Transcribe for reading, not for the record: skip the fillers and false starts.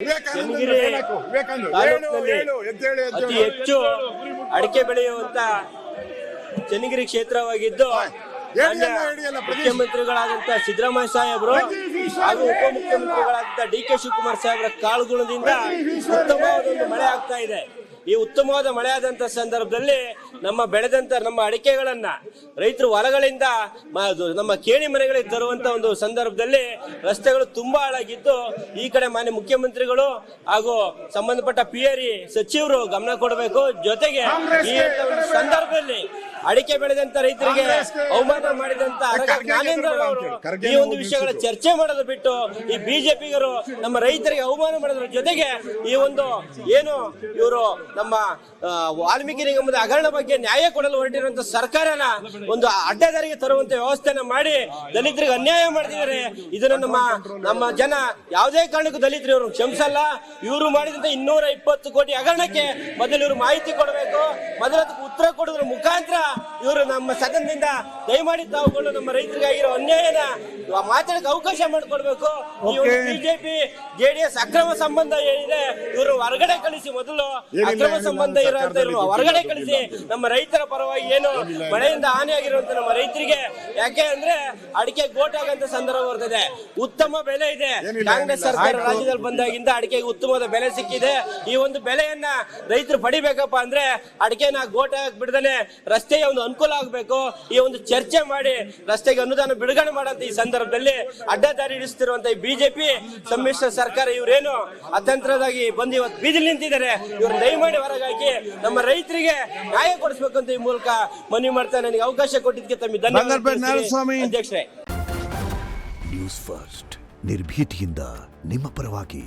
ಚನ್ನಗಿರಿ ತಾಲೂಕಿನಲ್ಲಿ ಅತಿ ಹೆಚ್ಚು ಅಡಿಕೆ ಬೆಳೆಯುವಂತ ಚನ್ನಗಿರಿ ಕ್ಷೇತ್ರವಾಗಿದ್ದು ಮುಖ್ಯಮಂತ್ರಿಗಳಾದಂತಹ ಸಿದ್ದರಾಮಯ್ಯ ಸಾಹೇಬರು ಹಾಗೂ ಉಪಮುಖ್ಯಮಂತ್ರಿಗಳಾದಂತಹ ಡಿ.ಕೆ. ಶಿವಕುಮಾರ್ ಸಾಹೇಬರ ಕಾಳುಗುಣದಿಂದ ಉತ್ತಮವಾದ ಒಂದು ಮಳೆ ಆಗ್ತಾ ಇದೆ. ಈ ಉತ್ತಮವಾದ ಮಳೆ ಆದಂತ ಸಂದರ್ಭದಲ್ಲಿ ನಮ್ಮ ಬೆಳೆದಂತ ನಮ್ಮ ಅಡಿಕೆಗಳನ್ನ ರೈತರು ಹೊಲಗಳಿಂದ ನಮ್ಮ ಕೇಣಿ ಮನೆಗಳಿಗೆ ತರುವಂತ ಒಂದು ಸಂದರ್ಭದಲ್ಲಿ ರಸ್ತೆಗಳು ತುಂಬಾ ಹಾಳಾಗಿದ್ದು ಈ ಕಡೆ ಮಾನ್ಯ ಮುಖ್ಯಮಂತ್ರಿಗಳು ಹಾಗೂ ಸಂಬಂಧಪಟ್ಟ PRE ಸಚಿವರು ಗಮನ ಕೊಡಬೇಕು. ಜೊತೆಗೆ ಈ ಒಂದು ಸಂದರ್ಭದಲ್ಲಿ ಅಡಿಕೆ ಬೆಳೆದಂತ ರೈತರಿಗೆ ಅವಮಾನ ಮಾಡಿದಂತ ಜ್ಞಾನೇಂದ್ರ ಅವರು ಈ ಒಂದು ವಿಷಯಗಳ ಚರ್ಚೆ ಮಾಡೋದು ಬಿಟ್ಟು ಈ ಬಿಜೆಪಿಗರು ನಮ್ಮ ರೈತರಿಗೆ ಅವಮಾನ ಮಾಡೋದ್ರ ಜೊತೆಗೆ ಈ ಒಂದು ಏನು ಇವರು ನಮ್ಮ ವಾಲ್ಮೀಕಿ ನಿಗಮದ ಹಗರಣ ಬಗ್ಗೆ ನ್ಯಾಯ ಕೊಡಲು ಹೊರಟಿರುವಂತ ಸರ್ಕಾರನ ಒಂದು ಅಡ್ಡದಾರಿಗೆ ತರುವಂತ ವ್ಯವಸ್ಥೆನ ಮಾಡಿ ದಲಿತರಿಗೆ ಅನ್ಯಾಯ ಮಾಡ್ತಿದ್ದಾರೆ. ಇದನ್ನ ನಮ್ಮ ಜನ ಯಾವುದೇ ಕಾರಣಕ್ಕೂ ದಲಿತರು ಇವರು ಕ್ಷಮಿಸಲ್ಲ. ಇವರು ಮಾಡಿದಂತ 220 ಕೋಟಿ ಹಗರಣಕ್ಕೆ ಮೊದಲು ಇವರು ಮಾಹಿತಿ ಕೊಡಬೇಕು. ಮೊದಲ ಉತ್ತರ ಕೊಡೋದ್ರ ಮುಖಾಂತರ ಇವರು ನಮ್ಮ ಸದನದಿಂದ ದಯಮಾಡಿ ತಾವುಗಳು ನಮ್ಮ ರೈತರಿಗಾಗಿರೋ ಅನ್ಯಾಯನ ಮಾತಾಡಕ್ಕೆ ಅವಕಾಶ ಮಾಡಿಕೊಡ್ಬೇಕು. ಈ ಒಂದು ಬಿಜೆಪಿ JDS ಅಕ್ರಮ ಸಂಬಂಧ ಏನಿದೆ ಇವರು ಹೊರಗಡೆ ಕಳಿಸಿ, ಮೊದಲು ಅಕ್ರಮ ಸಂಬಂಧ ಇರೋ ಹೊರಗಡೆ ಕಳಿಸಿ ನಮ್ಮ ರೈತರ ಪರವಾಗಿ ಏನು ಮಳೆಯಿಂದ ಹಾನಿಯಾಗಿರುವಂತ ನಮ್ಮ ರೈತರಿಗೆ, ಯಾಕೆ ಅಂದ್ರೆ ಅಡಿಕೆ ಗೋಟಾಗಂತ ಸಂದರ್ಭ ಬರ್ತದೆ. ಉತ್ತಮ ಬೆಲೆ ಇದೆ. ಕಾಂಗ್ರೆಸ್ ಸರ್ಕಾರ ರಾಜ್ಯದಲ್ಲಿ ಬಂದಾಗಿಂದ ಅಡಿಕೆಗೆ ಉತ್ತಮವಾದ ಬೆಲೆ ಸಿಕ್ಕಿದೆ. ಈ ಒಂದು ಬೆಲೆಯನ್ನ ರೈತರು ಪಡಿಬೇಕಪ್ಪ ಅಂದ್ರೆ ಅಡಿಕೆನ ಗೋಟಾಗ ಬಿಡದನೆ ರಸ್ತೆಗೆ ಒಂದು ಅನುಕೂಲ ಆಗಬೇಕು. ಈ ಒಂದು ಚರ್ಚೆ ಮಾಡಿ ರಸ್ತೆಗೆ ಅನುದಾನ ಬಿಡುಗಡೆ ಮಾಡಂತ ಈ ಸಂದರ್ಭದಲ್ಲಿ ಅಡ್ಡದಾರಿ ಇಳಿಸುತ್ತಿರುವಂತ ಈ ಬಿಜೆಪಿ ಸಮ್ಮಿಶ್ರ ಸರ್ಕಾರ ಇವರೇನು ಅತಂತ್ರದಾಗಿ ಬಂದು ಇವತ್ತು ಬೀದಿಲಿ ನಿಂತಿದ್ದಾರೆ. ಇವರು ದಯಮಾಡಿ ಹೊರಗಾಗಿ ನಮ್ಮ ರೈತರಿಗೆ ನ್ಯಾಯ ಕೊಡಿಸಬೇಕು ಅಂತ ಈ ಮೂಲಕ ಮನವಿ ಮಾಡ್ತಾ ನನಗೆ ಅವಕಾಶ ಕೊಟ್ಟಿದ್ದಕ್ಕೆ ತಮಗೆ ಧನ್ಯವಾದ ಅಧ್ಯಕ್ಷರೇ. ನ್ಯೂಸ್ ಫಸ್ಟ್ ನಿರ್ಭೀತಿಯಿಂದ ನಿಮ್ಮ ಪರವಾಗಿ.